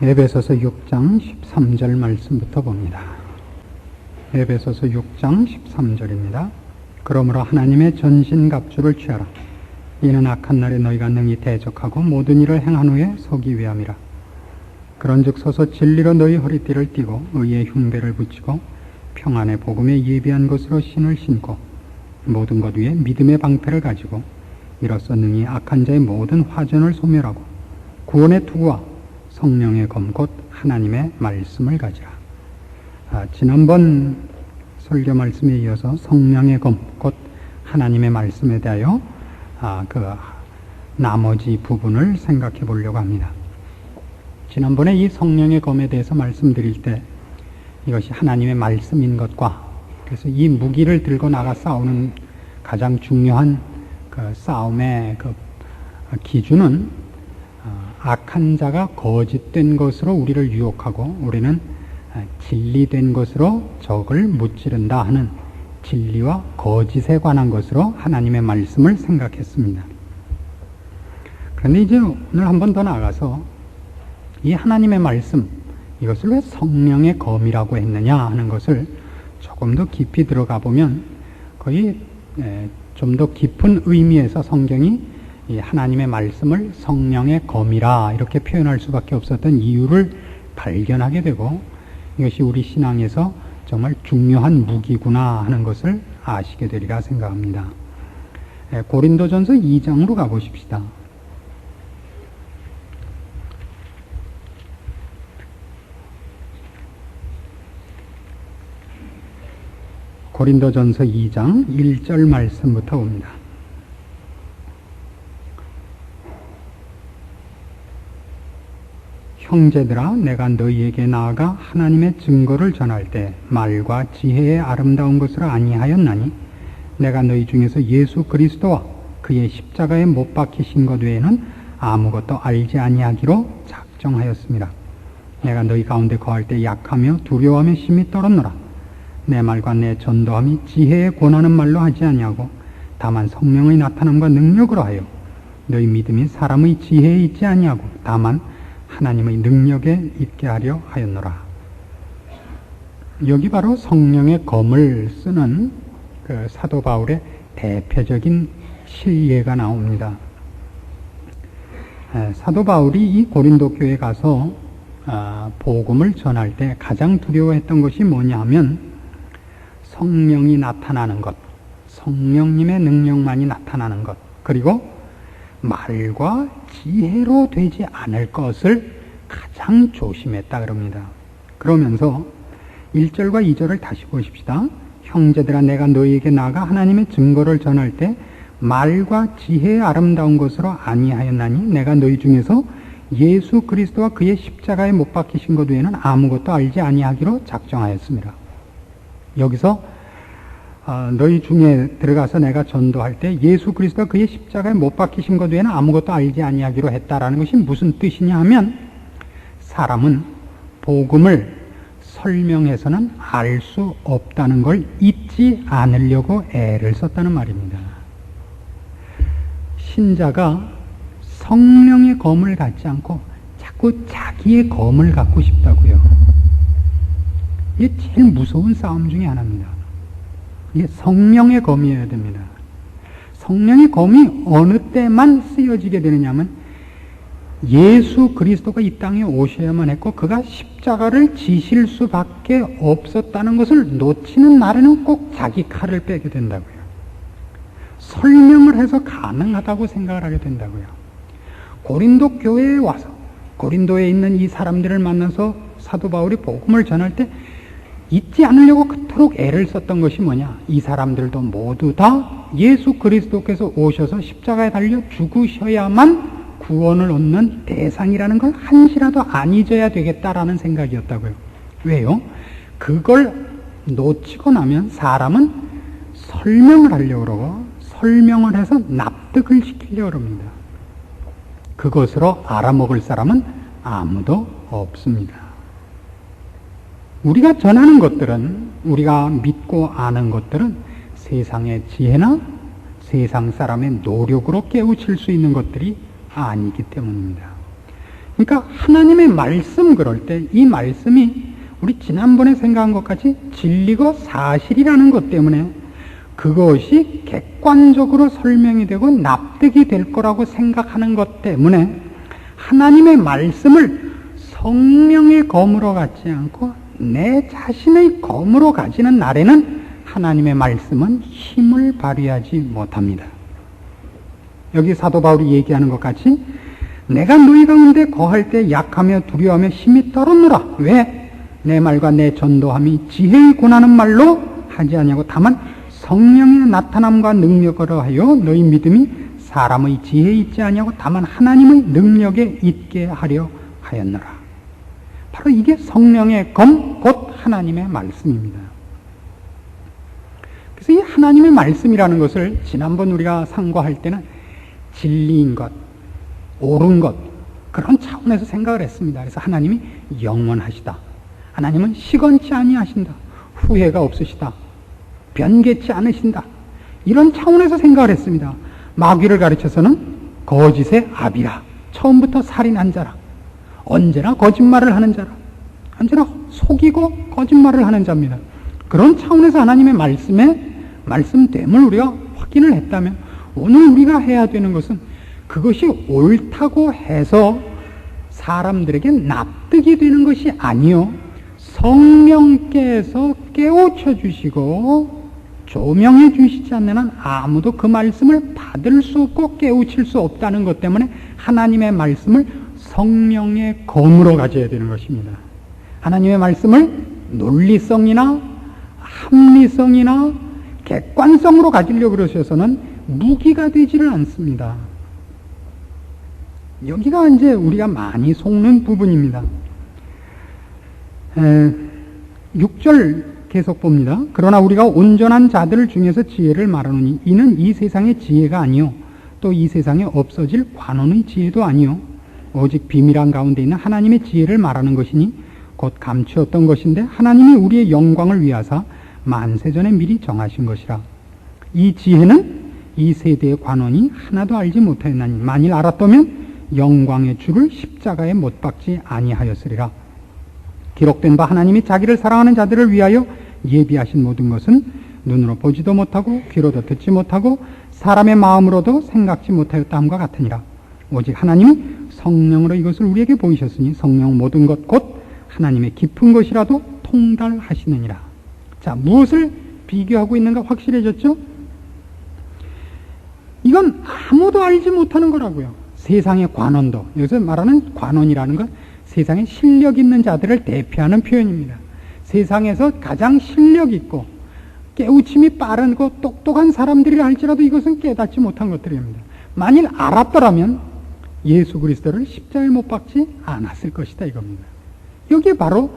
에베소서 6장 13절 말씀부터 봅니다. 에베소서 6장 13절입니다. 그러므로 하나님의 전신갑주를 취하라. 이는 악한 날에 너희가 능히 대적하고 모든 일을 행한 후에 서기 위함이라. 그런즉 서서 진리로 너희 허리띠를 띠고 의의 흉배를 붙이고 평안의 복음에 예비한 것으로 신을 신고 모든 것 위에 믿음의 방패를 가지고 이로써 능히 악한 자의 모든 화전을 소멸하고 구원의 투구와 성령의 검 곧 하나님의 말씀을 가지라. 지난번 설교 말씀에 이어서 성령의 검 곧 하나님의 말씀에 대하여 그 나머지 부분을 생각해 보려고 합니다. 지난번에 이 성령의 검에 대해서 말씀드릴 때 이것이 하나님의 말씀인 것과 그래서 이 무기를 들고 나가 싸우는 가장 중요한 그 싸움의 그 기준은 악한 자가 거짓된 것으로 우리를 유혹하고 우리는 진리된 것으로 적을 무찌른다 하는 진리와 거짓에 관한 것으로 하나님의 말씀을 생각했습니다. 그런데 이제 오늘 한 번 더 나아가서 이 하나님의 말씀, 이것을 왜 성령의 검이라고 했느냐 하는 것을 조금 더 깊이 들어가 보면 거의 좀 더 깊은 의미에서 성경이 이 하나님의 말씀을 성령의 검이라 이렇게 표현할 수밖에 없었던 이유를 발견하게 되고 이것이 우리 신앙에서 정말 중요한 무기구나 하는 것을 아시게 되리라 생각합니다. 고린도전서 2장으로 가보십시다. 고린도전서 2장 1절 말씀부터 봅니다. 형제들아, 내가 너희에게 나아가 하나님의 증거를 전할 때 말과 지혜의 아름다운 것을 아니하였나니 내가 너희 중에서 예수 그리스도와 그의 십자가에 못 박히신 것 외에는 아무것도 알지 아니하기로 작정하였습니다. 내가 너희 가운데 거할 때 약하며 두려워하며 심히 떨었노라. 내 말과 내 전도함이 지혜에 권하는 말로 하지 아니하고 다만 성령의 나타남과 능력으로 하여 너희 믿음이 사람의 지혜에 있지 아니하고 다만 하나님의 능력에 있게 하려 하였노라. 여기 바로 성령의 검을 쓰는 그 사도 바울의 대표적인 실례가 나옵니다. 사도 바울이 이 고린도 교회에 가서 복음을 전할 때 가장 두려워했던 것이 뭐냐 하면 성령이 나타나는 것, 성령님의 능력만이 나타나는 것, 그리고 말과 지혜로 되지 않을 것을 가장 조심했다 그럽니다. 그러면서 1절과 2절을 다시 보십시다. 형제들아, 내가 너희에게 나아가 하나님의 증거를 전할 때 말과 지혜의 아름다운 것으로 아니하였나니 내가 너희 중에서 예수 그리스도와 그의 십자가에 못 박히신 것 외에는 아무것도 알지 아니하기로 작정하였습니다. 여기서 너희 중에 들어가서 내가 전도할 때 예수 그리스도가 그의 십자가에 못 박히신 것 외에는 아무것도 알지 아니하기로 했다라는 것이 무슨 뜻이냐 하면 사람은 복음을 설명해서는 알 수 없다는 걸 잊지 않으려고 애를 썼다는 말입니다. 신자가 성령의 검을 갖지 않고 자꾸 자기의 검을 갖고 싶다고요. 이게 제일 무서운 싸움 중에 하나입니다. 이게 성령의 검이어야 됩니다. 성령의 검이 어느 때만 쓰여지게 되느냐 하면 예수 그리스도가 이 땅에 오셔야만 했고 그가 십자가를 지실 수밖에 없었다는 것을 놓치는 날에는 꼭 자기 칼을 빼게 된다고요. 설명을 해서 가능하다고 생각을 하게 된다고요. 고린도 교회에 와서 고린도에 있는 이 사람들을 만나서 사도 바울이 복음을 전할 때 잊지 않으려고 그토록 애를 썼던 것이 뭐냐? 이 사람들도 모두 다 예수 그리스도께서 오셔서 십자가에 달려 죽으셔야만 구원을 얻는 대상이라는 걸 한시라도 안 잊어야 되겠다라는 생각이었다고요. 왜요? 그걸 놓치고 나면 사람은 설명을 하려고 그러고 설명을 해서 납득을 시키려고 합니다. 그것으로 알아먹을 사람은 아무도 없습니다. 우리가 전하는 것들은, 우리가 믿고 아는 것들은 세상의 지혜나 세상 사람의 노력으로 깨우칠 수 있는 것들이 아니기 때문입니다. 그러니까 하나님의 말씀 그럴 때 이 말씀이 우리 지난번에 생각한 것 같이 진리고 사실이라는 것 때문에 그것이 객관적으로 설명이 되고 납득이 될 거라고 생각하는 것 때문에 하나님의 말씀을 성령의 검으로 갖지 않고 내 자신의 검으로 가지는 날에는 하나님의 말씀은 힘을 발휘하지 못합니다. 여기 사도 바울이 얘기하는 것 같이 내가 너희 가운데 거할 때 약하며 두려워하며 힘이 떨었노라. 왜? 내 말과 내 전도함이 지혜의 권하는 말로 하지 아니하고 다만 성령의 나타남과 능력으로 하여 너희 믿음이 사람의 지혜에 있지 아니하고 다만 하나님의 능력에 있게 하려 하였노라. 바로 이게 성령의 검, 곧 하나님의 말씀입니다. 그래서 이 하나님의 말씀이라는 것을 지난번 우리가 상고할 때는 진리인 것, 옳은 것, 그런 차원에서 생각을 했습니다. 그래서 하나님이 영원하시다. 하나님은 시건치 아니하신다. 후회가 없으시다. 변개치 않으신다. 이런 차원에서 생각을 했습니다. 마귀를 가르쳐서는 거짓의 아비라. 처음부터 살인한 자라. 언제나 거짓말을 하는 자라. 언제나 속이고 거짓말을 하는 자입니다. 그런 차원에서 하나님의 말씀됨을 우리가 확인을 했다면 오늘 우리가 해야 되는 것은 그것이 옳다고 해서 사람들에게 납득이 되는 것이 아니요, 성령께서 깨우쳐 주시고 조명해 주시지 않는 한 아무도 그 말씀을 받을 수 없고 깨우칠 수 없다는 것 때문에 하나님의 말씀을 성령의 검으로 가져야 되는 것입니다. 하나님의 말씀을 논리성이나 합리성이나 객관성으로 가지려고 그러셔서는 무기가 되지를 않습니다. 여기가 이제 우리가 많이 속는 부분입니다. 6절 계속 봅니다. 그러나 우리가 온전한 자들 중에서 지혜를 말하노니 이는 이 세상의 지혜가 아니요 또 이 세상에 없어질 관원의 지혜도 아니요 오직 비밀한 가운데 있는 하나님의 지혜를 말하는 것이니 곧 감추었던 것인데 하나님이 우리의 영광을 위하사 만세전에 미리 정하신 것이라. 이 지혜는 이 세대의 관원이 하나도 알지 못하였나니 만일 알았다면 영광의 주를 십자가에 못 박지 아니하였으리라. 기록된 바 하나님이 자기를 사랑하는 자들을 위하여 예비하신 모든 것은 눈으로 보지도 못하고 귀로도 듣지 못하고 사람의 마음으로도 생각지 못하였다 함과 같으니라. 오직 하나님이 성령으로 이것을 우리에게 보이셨으니 성령 모든 것 곧 하나님의 깊은 것이라도 통달하시느니라. 자, 무엇을 비교하고 있는가 확실해졌죠? 이건 아무도 알지 못하는 거라고요. 세상의 관원도, 여기서 말하는 관원이라는 건 세상에 실력 있는 자들을 대표하는 표현입니다. 세상에서 가장 실력 있고 깨우침이 빠르고 똑똑한 사람들이라 할지라도 이것은 깨닫지 못한 것들입니다. 만일 알았더라면 예수 그리스도를 십자가에 못 박지 않았을 것이다 이겁니다. 여기에 바로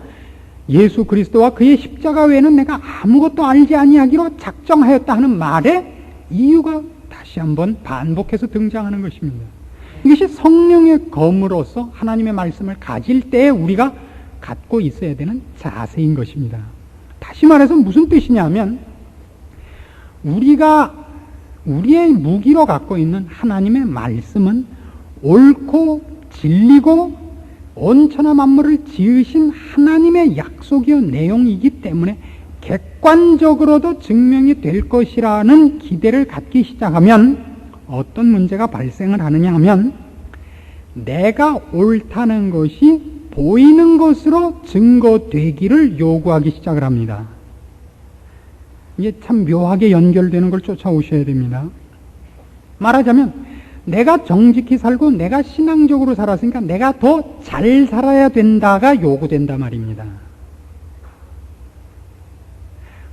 예수 그리스도와 그의 십자가 외에는 내가 아무것도 알지 아니하기로 작정하였다 하는 말의 이유가 다시 한번 반복해서 등장하는 것입니다. 이것이 성령의 검으로서 하나님의 말씀을 가질 때에 우리가 갖고 있어야 되는 자세인 것입니다. 다시 말해서 무슨 뜻이냐면 우리가 우리의 무기로 갖고 있는 하나님의 말씀은 옳고 진리고 온천하 만물을 지으신 하나님의 약속이요 내용이기 때문에 객관적으로도 증명이 될 것이라는 기대를 갖기 시작하면 어떤 문제가 발생을 하느냐 하면 내가 옳다는 것이 보이는 것으로 증거되기를 요구하기 시작을 합니다. 이게 참 묘하게 연결되는 걸 쫓아오셔야 됩니다. 말하자면 내가 정직히 살고 내가 신앙적으로 살았으니까 내가 더 잘 살아야 된다가 요구된다 말입니다.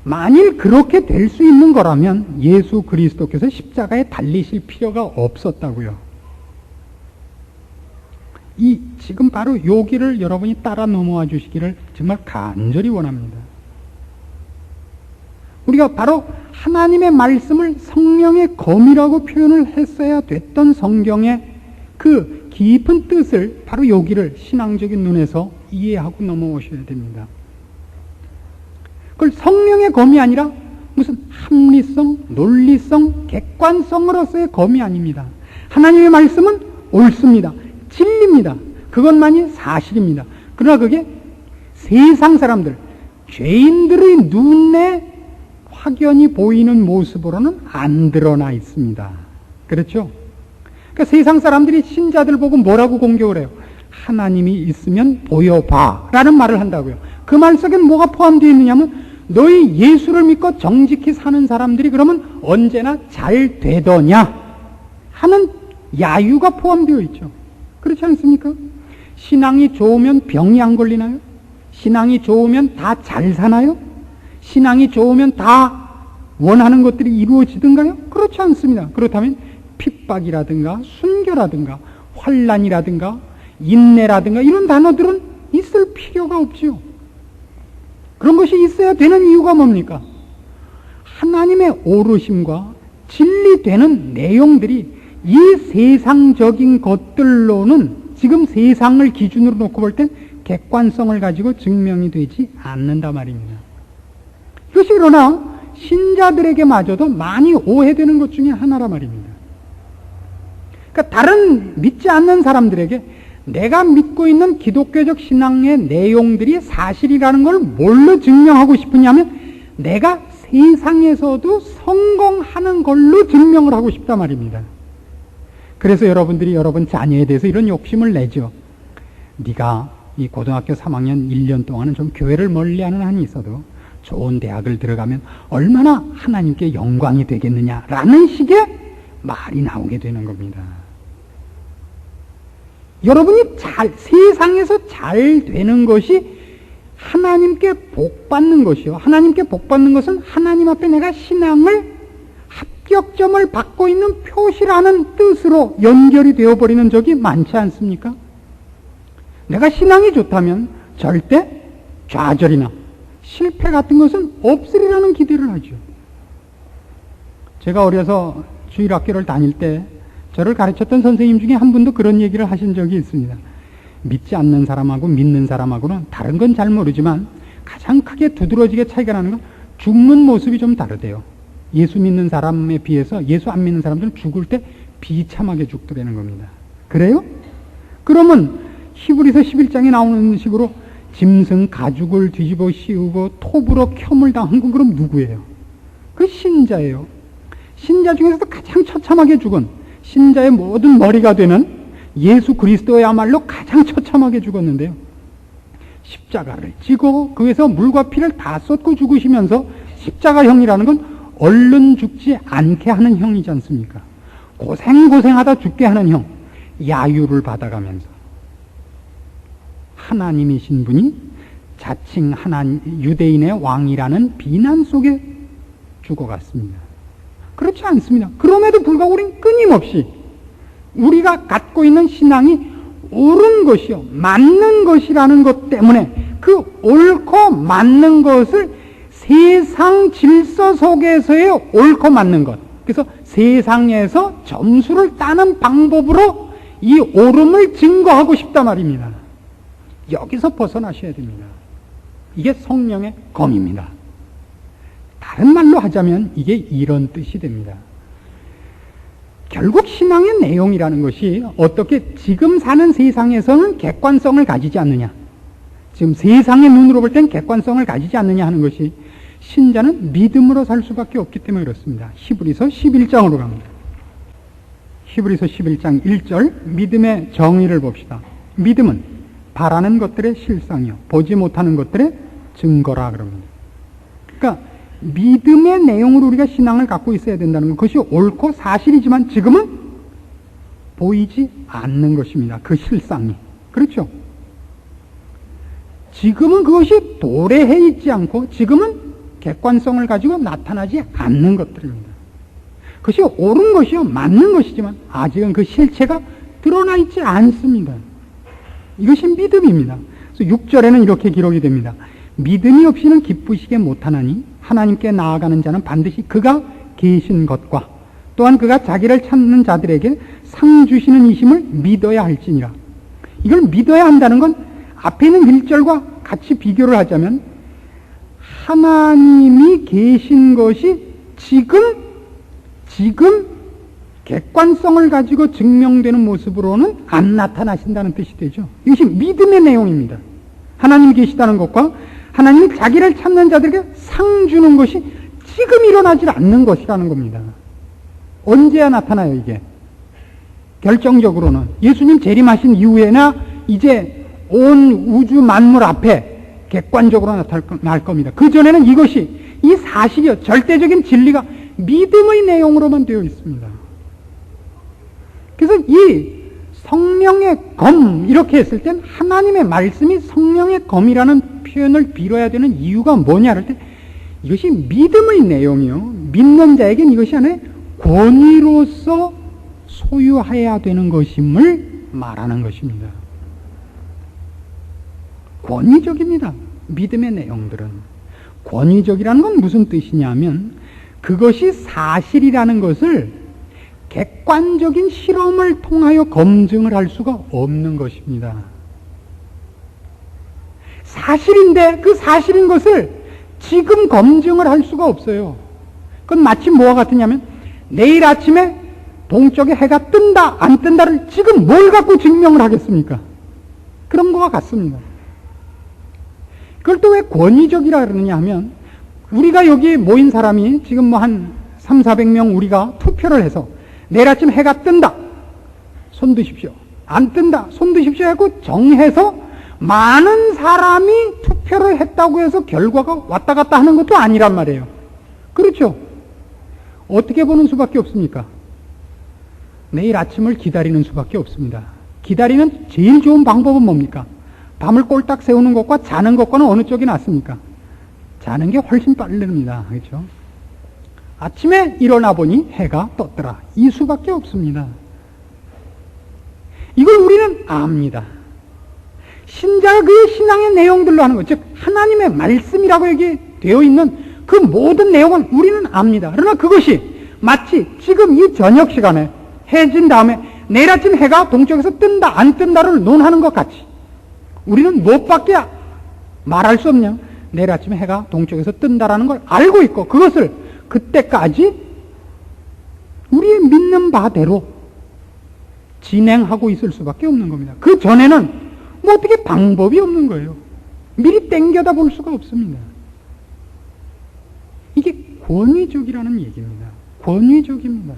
만일 그렇게 될 수 있는 거라면 예수 그리스도께서 십자가에 달리실 필요가 없었다고요. 지금 바로 여기를 여러분이 따라 넘어와 주시기를 정말 간절히 원합니다. 우리가 바로 하나님의 말씀을 성령의 검이라고 표현을 했어야 됐던 성경의 그 깊은 뜻을 바로 여기를 신앙적인 눈에서 이해하고 넘어오셔야 됩니다. 그걸 성령의 검이 아니라 무슨 합리성, 논리성, 객관성으로서의 검이 아닙니다. 하나님의 말씀은 옳습니다. 진리입니다. 그것만이 사실입니다. 그러나 그게 세상 사람들, 죄인들의 눈에 확연히 보이는 모습으로는 안 드러나 있습니다. 그렇죠? 그러니까 세상 사람들이 신자들 보고 뭐라고 공격을 해요? 하나님이 있으면 보여봐 라는 말을 한다고요. 그 말 속엔 뭐가 포함되어 있느냐면 너희 예수를 믿고 정직히 사는 사람들이 그러면 언제나 잘 되더냐 하는 야유가 포함되어 있죠. 그렇지 않습니까? 신앙이 좋으면 병이 안 걸리나요? 신앙이 좋으면 다 잘 사나요? 신앙이 좋으면 다 원하는 것들이 이루어지던가요? 그렇지 않습니다. 그렇다면 핍박이라든가 순교라든가 환난이라든가 인내라든가 이런 단어들은 있을 필요가 없지요. 그런 것이 있어야 되는 이유가 뭡니까? 하나님의 오르심과 진리되는 내용들이 이 세상적인 것들로는 지금 세상을 기준으로 놓고 볼 땐 객관성을 가지고 증명이 되지 않는다 말입니다. 이것이 그러나 신자들에게마저도 많이 오해되는 것 중에 하나라 말입니다. 그러니까 다른 믿지 않는 사람들에게 내가 믿고 있는 기독교적 신앙의 내용들이 사실이라는 걸 뭘로 증명하고 싶으냐면 내가 세상에서도 성공하는 걸로 증명을 하고 싶다 말입니다. 그래서 여러분들이 여러분 자녀에 대해서 이런 욕심을 내죠. 네가 이 고등학교 3학년 1년 동안은 좀 교회를 멀리하는 한이 있어도 좋은 대학을 들어가면 얼마나 하나님께 영광이 되겠느냐라는 식의 말이 나오게 되는 겁니다. 여러분이 세상에서 잘 되는 것이 하나님께 복 받는 것이요. 하나님께 복 받는 것은 하나님 앞에 내가 신앙을 합격점을 받고 있는 표시라는 뜻으로 연결이 되어버리는 적이 많지 않습니까? 내가 신앙이 좋다면 절대 좌절이나 실패 같은 것은 없으리라는 기대를 하죠. 제가 어려서 주일학교를 다닐 때 저를 가르쳤던 선생님 중에 한 분도 그런 얘기를 하신 적이 있습니다. 믿지 않는 사람하고 믿는 사람하고는 다른 건 잘 모르지만 가장 크게 두드러지게 차이가 나는 건 죽는 모습이 좀 다르대요. 예수 믿는 사람에 비해서 예수 안 믿는 사람들은 죽을 때 비참하게 죽더라는 겁니다. 그래요? 그러면 히브리서 11장에 나오는 식으로 짐승 가죽을 뒤집어 씌우고 톱으로 켬을 당한 건 그럼 누구예요? 그 신자예요. 신자 중에서도 가장 처참하게 죽은 신자의 모든 머리가 되는 예수 그리스도야말로 가장 처참하게 죽었는데요. 십자가를 지고 그에서 물과 피를 다 쏟고 죽으시면서 십자가형이라는 건 얼른 죽지 않게 하는 형이지 않습니까? 고생하다 죽게 하는 형, 야유를 받아가면서 하나님이신 분이 자칭 유대인의 왕이라는 비난 속에 죽어갔습니다. 그렇지 않습니다. 그럼에도 불구하고 우리는 끊임없이 우리가 갖고 있는 신앙이 옳은 것이요, 맞는 것이라는 것 때문에 그 옳고 맞는 것을 세상 질서 속에서의 옳고 맞는 것, 그래서 세상에서 점수를 따는 방법으로 이 옳음을 증거하고 싶단 말입니다. 여기서 벗어나셔야 됩니다. 이게 성령의 검입니다. 다른 말로 하자면 이게 이런 뜻이 됩니다. 결국 신앙의 내용이라는 것이 어떻게 지금 사는 세상에서는 객관성을 가지지 않느냐, 지금 세상의 눈으로 볼 땐 객관성을 가지지 않느냐 하는 것이 신자는 믿음으로 살 수밖에 없기 때문에 그렇습니다. 히브리서 11장으로 갑니다. 히브리서 11장 1절 믿음의 정의를 봅시다. 믿음은 바라는 것들의 실상이요 보지 못하는 것들의 증거라 그럽니다. 그러니까 믿음의 내용으로 우리가 신앙을 갖고 있어야 된다는 것, 그것이 옳고 사실이지만 지금은 보이지 않는 것입니다. 그 실상이. 그렇죠? 지금은 그것이 도래해 있지 않고 지금은 객관성을 가지고 나타나지 않는 것들입니다. 그것이 옳은 것이요 맞는 것이지만 아직은 그 실체가 드러나 있지 않습니다. 이것이 믿음입니다. 그래서 6절에는 이렇게 기록이 됩니다. 믿음이 없이는 기쁘시게 못하나니 하나님께 나아가는 자는 반드시 그가 계신 것과 또한 그가 자기를 찾는 자들에게 상 주시는 이심을 믿어야 할지니라. 이걸 믿어야 한다는 건 앞에 있는 1절과 같이 비교를 하자면 하나님이 계신 것이 지금 객관성을 가지고 증명되는 모습으로는 안 나타나신다는 뜻이 되죠. 이것이 믿음의 내용입니다. 하나님이 계시다는 것과 하나님이 자기를 찾는 자들에게 상 주는 것이 지금 일어나질 않는 것이라는 겁니다. 언제야 나타나요, 이게? 결정적으로는 예수님 재림하신 이후에나 이제 온 우주 만물 앞에 객관적으로 나타날 겁니다. 그전에는 이것이, 이 사실이요, 절대적인 진리가 믿음의 내용으로만 되어 있습니다. 그래서 이 성령의 검, 이렇게 했을 땐 하나님의 말씀이 성령의 검이라는 표현을 빌어야 되는 이유가 뭐냐 할 때, 이것이 믿음의 내용이요, 믿는 자에겐 이것이 하나의 권위로서 소유해야 되는 것임을 말하는 것입니다. 권위적입니다. 믿음의 내용들은. 권위적이라는 건 무슨 뜻이냐면, 그것이 사실이라는 것을 객관적인 실험을 통하여 검증을 할 수가 없는 것입니다. 사실인데 그 사실인 것을 지금 검증을 할 수가 없어요. 그건 마치 뭐와 같으냐면, 내일 아침에 동쪽에 해가 뜬다 안 뜬다를 지금 뭘 갖고 증명을 하겠습니까? 그런 거와 같습니다. 그걸 또 왜 권위적이라 그러느냐 하면, 우리가 여기 모인 사람이 지금 뭐 한 300~400명 우리가 투표를 해서 내일 아침 해가 뜬다, 손 드십시오. 안 뜬다, 손 드십시오 하고 정해서 많은 사람이 투표를 했다고 해서 결과가 왔다 갔다 하는 것도 아니란 말이에요. 그렇죠? 어떻게 보는 수밖에 없습니까? 내일 아침을 기다리는 수밖에 없습니다. 기다리는 제일 좋은 방법은 뭡니까? 밤을 꼴딱 세우는 것과 자는 것과는 어느 쪽이 낫습니까? 자는 게 훨씬 빠릅니다. 그렇죠? 아침에 일어나 보니 해가 떴더라. 이 수밖에 없습니다. 이걸 우리는 압니다. 신자가 그의 신앙의 내용들로 하는 것, 즉 하나님의 말씀이라고 여기 되어 있는 그 모든 내용은 우리는 압니다. 그러나 그것이 마치 지금 이 저녁 시간에 해진 다음에 내일 아침 해가 동쪽에서 뜬다 안 뜬다를 논하는 것 같이 우리는 무엇밖에 말할 수 없냐? 내일 아침에 해가 동쪽에서 뜬다라는 걸 알고 있고, 그것을 그때까지 우리의 믿는 바대로 진행하고 있을 수밖에 없는 겁니다. 그 전에는 뭐 어떻게 방법이 없는 거예요. 미리 땡겨다 볼 수가 없습니다. 이게 권위적이라는 얘기입니다. 권위적입니다.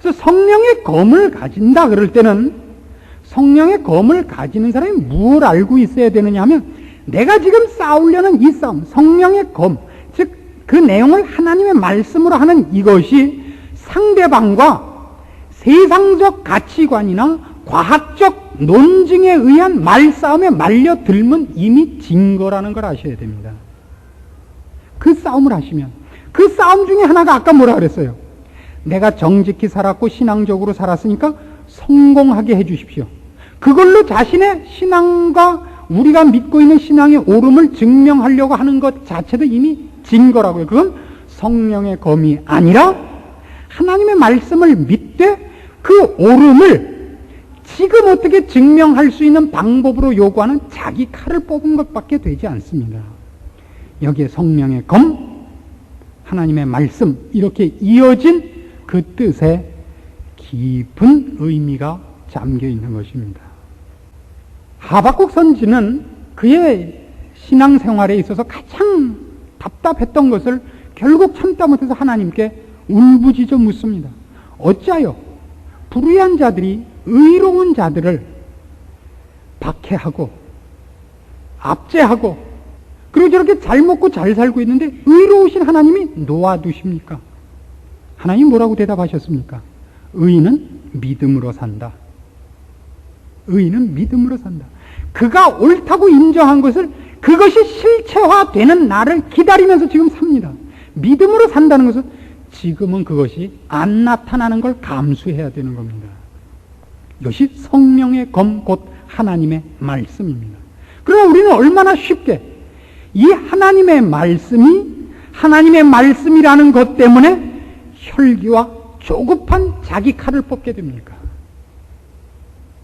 그래서 성령의 검을 가진다 그럴 때는, 성령의 검을 가지는 사람이 무엇을 알고 있어야 되느냐 하면, 내가 지금 싸우려는 이 싸움, 성령의 검, 즉 그 내용을 하나님의 말씀으로 하는 이것이 상대방과 세상적 가치관이나 과학적 논증에 의한 말싸움에 말려들면 이미 진 거라는 걸 아셔야 됩니다. 그 싸움을 하시면, 그 싸움 중에 하나가 아까 뭐라 그랬어요? 내가 정직히 살았고 신앙적으로 살았으니까 성공하게 해 주십시오. 그걸로 자신의 신앙과 우리가 믿고 있는 신앙의 옳음을 증명하려고 하는 것 자체도 이미 진 거라고요. 그건 성령의 검이 아니라 하나님의 말씀을 믿되 그 옳음을 지금 어떻게 증명할 수 있는 방법으로 요구하는 자기 칼을 뽑은 것밖에 되지 않습니다. 여기에 성령의 검, 하나님의 말씀, 이렇게 이어진 그 뜻에 깊은 의미가 잠겨 있는 것입니다. 하박국 선지는 그의 신앙생활에 있어서 가장 답답했던 것을 결국 참다 못해서 하나님께 울부짖어 묻습니다. 어찌하여 불의한 자들이 의로운 자들을 박해하고 압제하고 그리고 저렇게 잘 먹고 잘 살고 있는데 의로우신 하나님이 놓아두십니까? 하나님 뭐라고 대답하셨습니까? 의인은 믿음으로 산다. 의인은 믿음으로 산다. 그가 옳다고 인정한 것을, 그것이 실체화되는 날을 기다리면서 지금 삽니다. 믿음으로 산다는 것은 지금은 그것이 안 나타나는 걸 감수해야 되는 겁니다. 이것이 성령의 검, 곧 하나님의 말씀입니다. 그러나 우리는 얼마나 쉽게 이 하나님의 말씀이 하나님의 말씀이라는 것 때문에 혈기와 조급한 자기 칼을 뽑게 됩니까?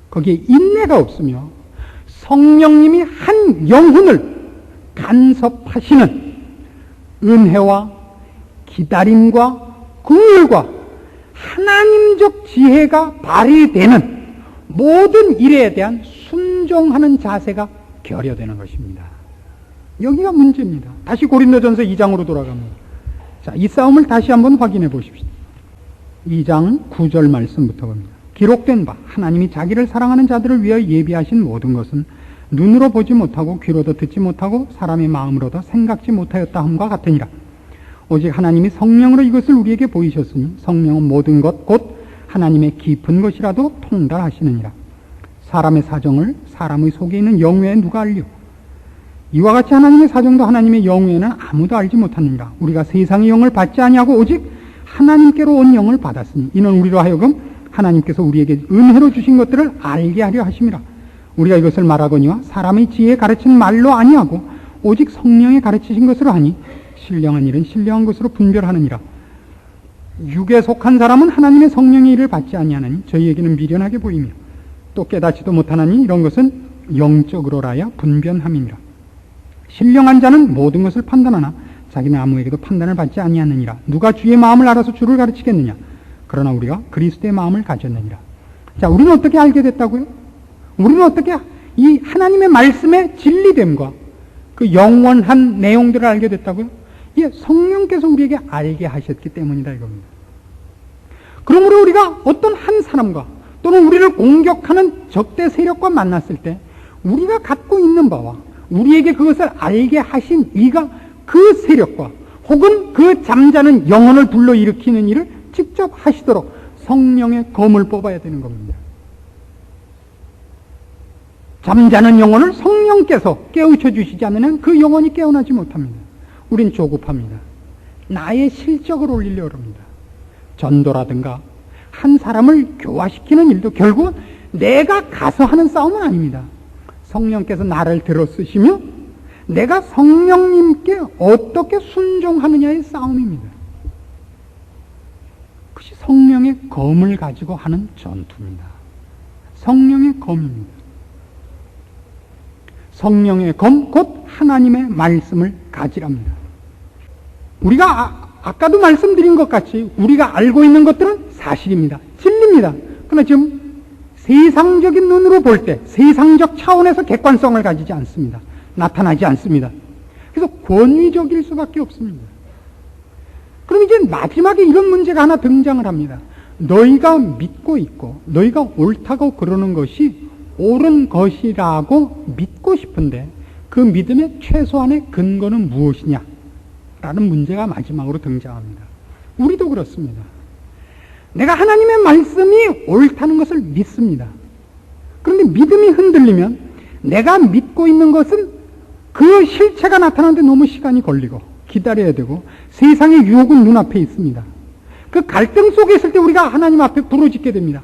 거기에 인내가 없으며 성령님이 한 영혼을 간섭하시는 은혜와 기다림과 긍휼과 하나님적 지혜가 발휘되는 모든 일에 대한 순종하는 자세가 결여되는 것입니다. 여기가 문제입니다. 다시 고린도전서 2장으로 돌아갑니다. 자, 이 싸움을 다시 한번 확인해 보십시오. 2장 9절 말씀부터 봅니다. 기록된 바 하나님이 자기를 사랑하는 자들을 위하여 예비하신 모든 것은 눈으로 보지 못하고 귀로도 듣지 못하고 사람의 마음으로도 생각지 못하였다 함과 같으니라. 오직 하나님이 성령으로 이것을 우리에게 보이셨으니 성령은 모든 것 곧 하나님의 깊은 것이라도 통달하시느니라. 사람의 사정을 사람의 속에 있는 영 외에 누가 알리오? 이와 같이 하나님의 사정도 하나님의 영 외에는 아무도 알지 못하느니라. 우리가 세상의 영을 받지 아니하고 오직 하나님께로 온 영을 받았으니 이는 우리로 하여금 하나님께서 우리에게 은혜로 주신 것들을 알게 하려 하심이라. 우리가 이것을 말하거니와 사람의 지혜에 가르친 말로 아니하고 오직 성령에 가르치신 것으로 하니 신령한 일은 신령한 것으로 분별하느니라. 육에 속한 사람은 하나님의 성령의 일을 받지 아니하나니 저희에게는 미련하게 보이며 또 깨닫지도 못하나니 이런 것은 영적으로라야 분변함이니라. 신령한 자는 모든 것을 판단하나 자기는 아무에게도 판단을 받지 아니하느니라. 누가 주의 마음을 알아서 주를 가르치겠느냐? 그러나 우리가 그리스도의 마음을 가졌느니라. 자, 우리는 어떻게 알게 됐다고요? 우리는 어떻게 이 하나님의 말씀의 진리됨과 그 영원한 내용들을 알게 됐다고요? 예, 성령께서 우리에게 알게 하셨기 때문이다 이겁니다. 그러므로 우리가 어떤 한 사람과 또는 우리를 공격하는 적대 세력과 만났을 때 우리가 갖고 있는 바와 우리에게 그것을 알게 하신 이가 그 세력과 혹은 그 잠자는 영혼을 불러일으키는 일을 직접 하시도록 성령의 검을 뽑아야 되는 겁니다. 잠자는 영혼을 성령께서 깨우쳐 주시지 않으면 그 영혼이 깨어나지 못합니다. 우린 조급합니다. 나의 실적을 올리려고 합니다. 전도라든가 한 사람을 교화시키는 일도 결국은 내가 가서 하는 싸움은 아닙니다. 성령께서 나를 들어 쓰시며 내가 성령님께 어떻게 순종하느냐의 싸움입니다. 그것이 성령의 검을 가지고 하는 전투입니다. 성령의 검입니다. 성령의 검, 곧 하나님의 말씀을 가지랍니다. 우리가 아까도 말씀드린 것 같이 우리가 알고 있는 것들은 사실입니다. 진리입니다. 그러나 지금 세상적인 눈으로 볼 때 세상적 차원에서 객관성을 가지지 않습니다. 나타나지 않습니다. 그래서 권위적일 수밖에 없습니다. 그럼 이제 마지막에 이런 문제가 하나 등장을 합니다. 너희가 믿고 있고 너희가 옳다고 그러는 것이 옳은 것이라고 믿고 싶은데 그 믿음의 최소한의 근거는 무엇이냐? 라는 문제가 마지막으로 등장합니다. 우리도 그렇습니다. 내가 하나님의 말씀이 옳다는 것을 믿습니다. 그런데 믿음이 흔들리면 내가 믿고 있는 것은 그 실체가 나타나는데 너무 시간이 걸리고 기다려야 되고 세상의 유혹은 눈앞에 있습니다. 그 갈등 속에 있을 때 우리가 하나님 앞에 부르짖게 됩니다.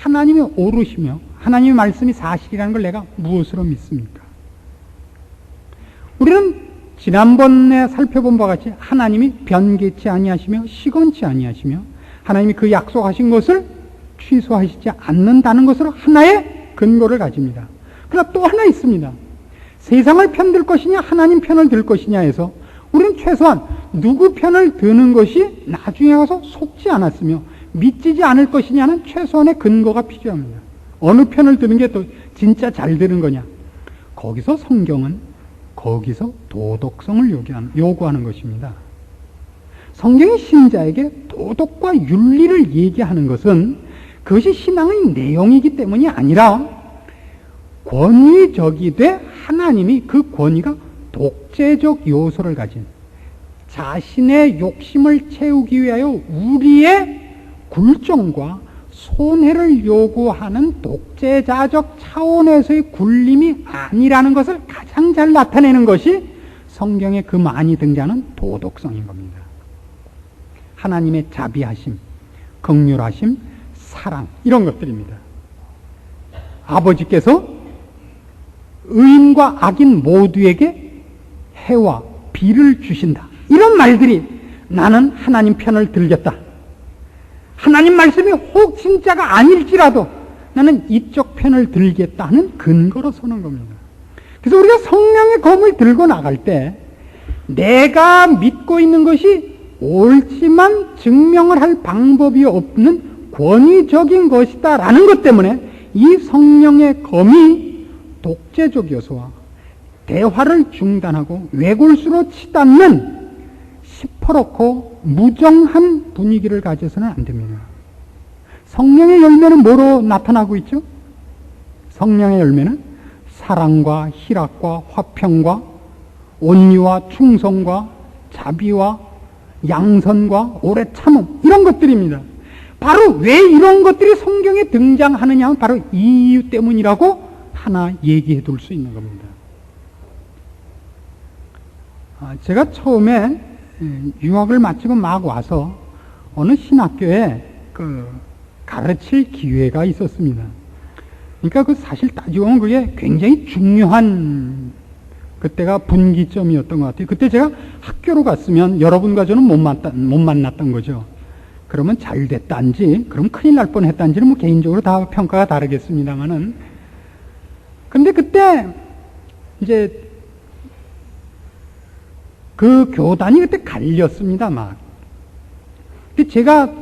하나님이 옳으시며 하나님의 말씀이 사실이라는 걸 내가 무엇으로 믿습니까? 우리는 지난번에 살펴본 바와 같이 하나님이 변개치 아니하시며 시건치 아니하시며 하나님이 그 약속하신 것을 취소하시지 않는다는 것으로 하나의 근거를 가집니다. 그러나 또 하나 있습니다. 세상을 편들 것이냐 하나님 편을 들 것이냐 해서 우리는 최소한 누구 편을 드는 것이 나중에 가서 속지 않았으며 믿지지 않을 것이냐는 최소한의 근거가 필요합니다. 어느 편을 드는 게 또 진짜 잘 되는 거냐? 거기서 성경은 거기서 도덕성을 요구하는 것입니다. 성경이 신자에게 도덕과 윤리를 얘기하는 것은 그것이 신앙의 내용이기 때문이 아니라 권위적이되 하나님이 그 권위가 독재적 요소를 가진 자신의 욕심을 채우기 위하여 우리의 굴종과 손해를 요구하는 독재자적 차원에서의 굴림이 아니라는 것을 가장 잘 나타내는 것이 성경에 그 많이 등장하는 도덕성인 겁니다. 하나님의 자비하심, 긍휼하심, 사랑 이런 것들입니다. 아버지께서 의인과 악인 모두에게 해와 비를 주신다. 이런 말들이 나는 하나님 편을 들겠다. 하나님 말씀이 혹 진짜가 아닐지라도 나는 이쪽 편을 들겠다 하는 근거로 서는 겁니다. 그래서 우리가 성령의 검을 들고 나갈 때 내가 믿고 있는 것이 옳지만 증명을 할 방법이 없는 권위적인 것이다라는 것 때문에 이 성령의 검이 독재적 요소와 대화를 중단하고 외골수로 치닫는 시퍼렇고 무정한 분위기를 가져서는 안 됩니다. 성령의 열매는 뭐로 나타나고 있죠? 성령의 열매는 사랑과 희락과 화평과 온유와 충성과 자비와 양선과 오래 참음, 이런 것들입니다. 바로 왜 이런 것들이 성경에 등장하느냐 하면 바로 이 이유 때문이라고 하나 얘기해 둘 수 있는 겁니다. 제가 처음에 유학을 마치고 막 와서 어느 신학교에 가르칠 기회가 있었습니다. 그러니까 사실 따지고 보면 그게 굉장히 중요한 그때가 분기점이었던 것 같아요. 그때 제가 학교로 갔으면 여러분과 저는 못 만났던 거죠. 그러면 잘 됐단지, 그럼 큰일 날 뻔했단지는 뭐 개인적으로 다 평가가 다르겠습니다만은. 근데 그때 이제 그 교단이 그때 갈렸습니다, 막. 근데 제가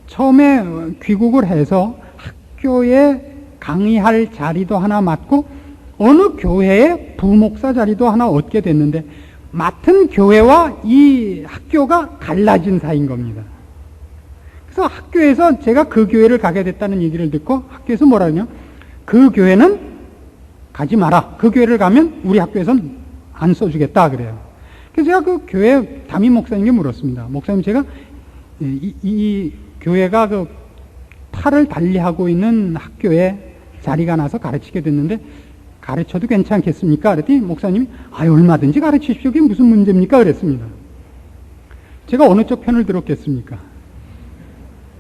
처음에 귀국을 해서 학교에 강의할 자리도 하나 맡고 어느 교회의 부목사 자리도 하나 얻게 됐는데 맡은 교회와 이 학교가 갈라진 사이인 겁니다. 그래서 학교에서 제가 그 교회를 가게 됐다는 얘기를 듣고 학교에서 뭐라 하냐, 그 교회는 가지 마라. 그 교회를 가면 우리 학교에선 안 써주겠다 그래요. 그래서 제가 그 교회 담임 목사님께 물었습니다. 목사님, 제가 이 교회가 그 팔을 달리하고 있는 학교에 자리가 나서 가르치게 됐는데 가르쳐도 괜찮겠습니까? 그랬더니 목사님이 얼마든지 가르치십시오. 그게 무슨 문제입니까? 그랬습니다. 제가 어느 쪽 편을 들었겠습니까?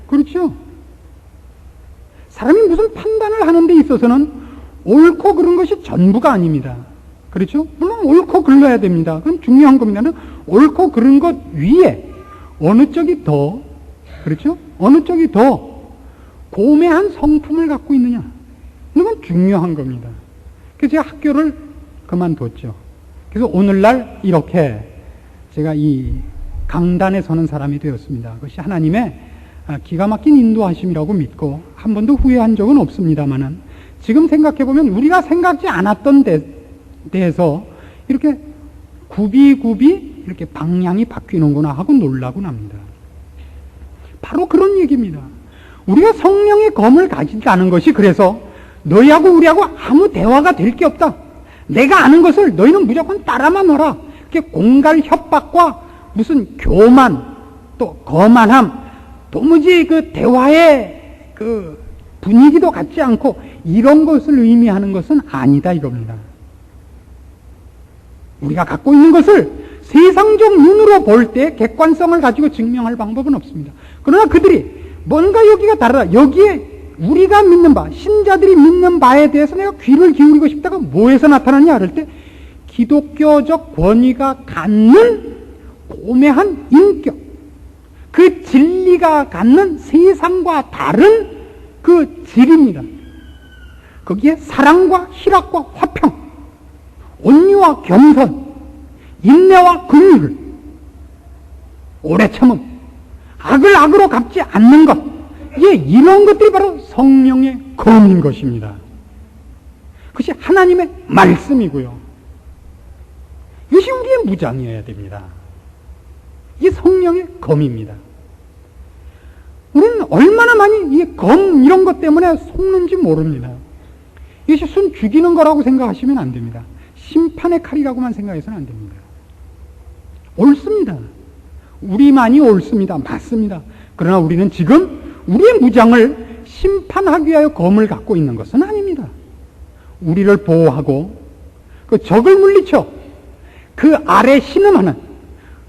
그렇죠? 사람이 무슨 판단을 하는 데 있어서는 옳고 그른 것이 전부가 아닙니다. 그렇죠? 물론 옳고 글러야 됩니다. 그건 중요한 겁니다. 옳고 그른 것 위에 어느 쪽이 더, 그렇죠? 어느 쪽이 더 고매한 성품을 갖고 있느냐. 이건 중요한 겁니다. 그래서 제가 학교를 그만뒀죠. 그래서 오늘날 이렇게 제가 이 강단에 서는 사람이 되었습니다. 그것이 하나님의 기가 막힌 인도하심이라고 믿고 한 번도 후회한 적은 없습니다만은 지금 생각해보면 우리가 생각지 않았던 데에서 이렇게 굽이 이렇게 방향이 바뀌는구나 하고 놀라고 납니다. 바로 그런 얘기입니다. 우리가 성령의 검을 가지지 않은 것이 그래서 너희하고 우리하고 아무 대화가 될 게 없다. 내가 아는 것을 너희는 무조건 따라만 하라. 이렇게 공갈 협박과 무슨 교만 또 거만함, 도무지 그 대화의 그 분위기도 같지 않고 이런 것을 의미하는 것은 아니다 이겁니다. 우리가 갖고 있는 것을 세상적 눈으로 볼 때 객관성을 가지고 증명할 방법은 없습니다. 그러나 그들이 뭔가 여기가 다르다. 여기에 우리가 믿는 바, 신자들이 믿는 바에 대해서 내가 귀를 기울이고 싶다가 뭐에서 나타나냐 할 때 기독교적 권위가 갖는 고매한 인격, 그 진리가 갖는 세상과 다른 그 질입니다. 거기에 사랑과 희락과 화평, 온유와 겸손, 인내와 긍휼, 오래 참음, 악을 악으로 갚지 않는 것, 이런 것들이 바로 성령의 검인 것입니다. 그것이 하나님의 말씀이고요. 이것이 우리의 무장이어야 됩니다. 이게 성령의 검입니다. 우리는 얼마나 많이 이 검 이런 것 때문에 속는지 모릅니다. 이것이 순 죽이는 거라고 생각하시면 안 됩니다. 심판의 칼이라고만 생각해서는 안 됩니다. 옳습니다. 우리만이 옳습니다. 맞습니다. 그러나 우리는 지금 우리의 무장을 심판하기 위하여 검을 갖고 있는 것은 아닙니다. 우리를 보호하고 그 적을 물리쳐 그 아래 신음하는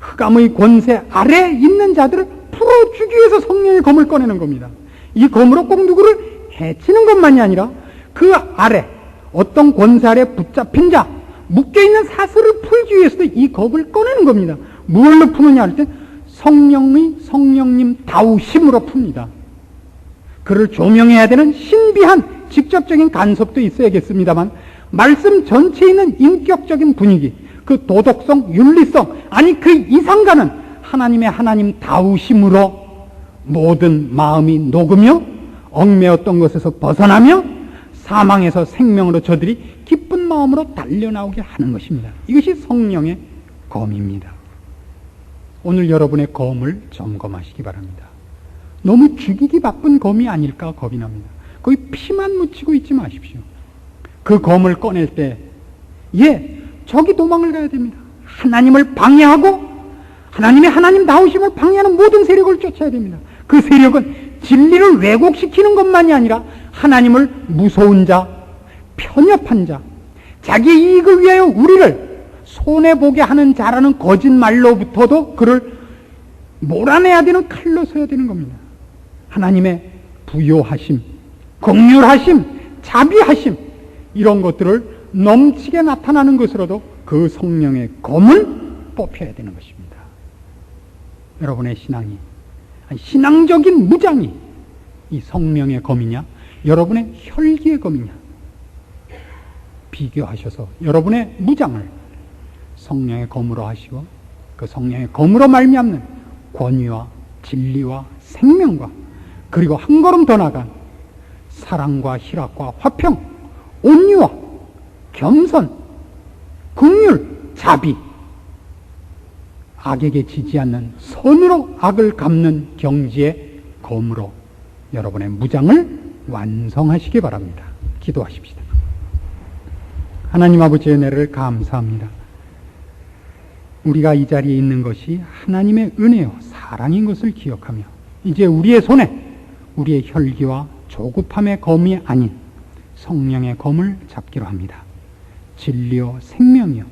흑암의 권세 아래 있는 자들을 풀어주기 위해서 성령의 검을 꺼내는 겁니다. 이 검으로 꼭 누구를 해치는 것만이 아니라 그 아래 어떤 권세 아래 붙잡힌 자, 묶여있는 사슬을 풀기 위해서도 이 검을 꺼내는 겁니다. 무엇로 푸느냐 할 때 성령님 다우심으로 풉니다. 그를 조명해야 되는 신비한 직접적인 간섭도 있어야겠습니다만 말씀 전체에 있는 인격적인 분위기, 그 도덕성, 윤리성, 아니 그 이상 가는 하나님의 하나님 다우심으로 모든 마음이 녹으며 얽매였던 것에서 벗어나며 사망에서 생명으로 저들이 기쁜 마음으로 달려나오게 하는 것입니다. 이것이 성령의 검입니다. 오늘 여러분의 검을 점검하시기 바랍니다. 너무 죽이기 바쁜 검이 아닐까 겁이 납니다. 거기 피만 묻히고 있지 마십시오. 그 검을 꺼낼 때 저기 도망을 가야 됩니다. 하나님을 방해하고 하나님의 하나님 다우심을 방해하는 모든 세력을 쫓아야 됩니다. 그 세력은 진리를 왜곡시키는 것만이 아니라 하나님을 무서운 자, 편협한 자, 자기의 이익을 위하여 우리를 손해보게 하는 자라는 거짓말로부터도 그를 몰아내야 되는 칼로 서야 되는 겁니다. 하나님의 부요하심, 긍휼하심, 자비하심 이런 것들을 넘치게 나타나는 것으로도 그 성령의 검을 뽑혀야 되는 것입니다. 여러분의 신앙이 신앙적인 무장이 이 성령의 검이냐 여러분의 혈기의 검이냐 비교하셔서 여러분의 무장을 성령의 검으로 하시고 그 성령의 검으로 말미암는 권위와 진리와 생명과 그리고 한 걸음 더 나아간 사랑과 희락과 화평, 온유와 겸손, 긍휼, 자비, 악에게 지지 않는 선으로 악을 갚는 경지의 검으로 여러분의 무장을 완성하시기 바랍니다. 기도하십시다. 하나님 아버지의 은혜를 감사합니다. 우리가 이 자리에 있는 것이 하나님의 은혜요 사랑인 것을 기억하며 이제 우리의 손에 우리의 혈기와 조급함의 검이 아닌 성령의 검을 잡기로 합니다. 진리요 생명이요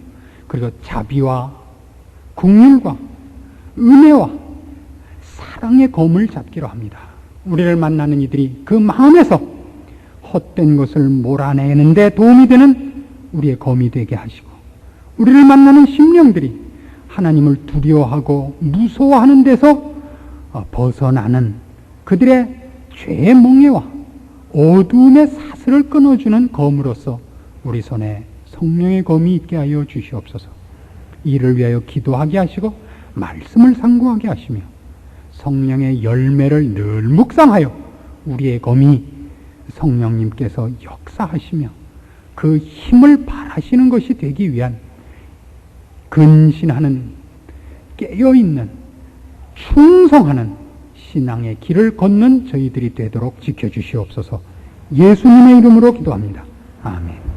그리고 자비와 긍휼과 은혜와 사랑의 검을 잡기로 합니다. 우리를 만나는 이들이 그 마음에서 헛된 것을 몰아내는 데 도움이 되는 우리의 검이 되게 하시고 우리를 만나는 심령들이 하나님을 두려워하고 무서워하는 데서 벗어나는 그들의 죄의 멍에와 어두움의 사슬을 끊어주는 검으로서 우리 손에 성령의 검이 있게 하여 주시옵소서. 이를 위하여 기도하게 하시고 말씀을 상고하게 하시며 성령의 열매를 늘 묵상하여 우리의 검이 성령님께서 역사하시며 그 힘을 발하시는 것이 되기 위한 근신하는 깨어있는 충성하는 신앙의 길을 걷는 저희들이 되도록 지켜주시옵소서. 예수님의 이름으로 기도합니다. 아멘.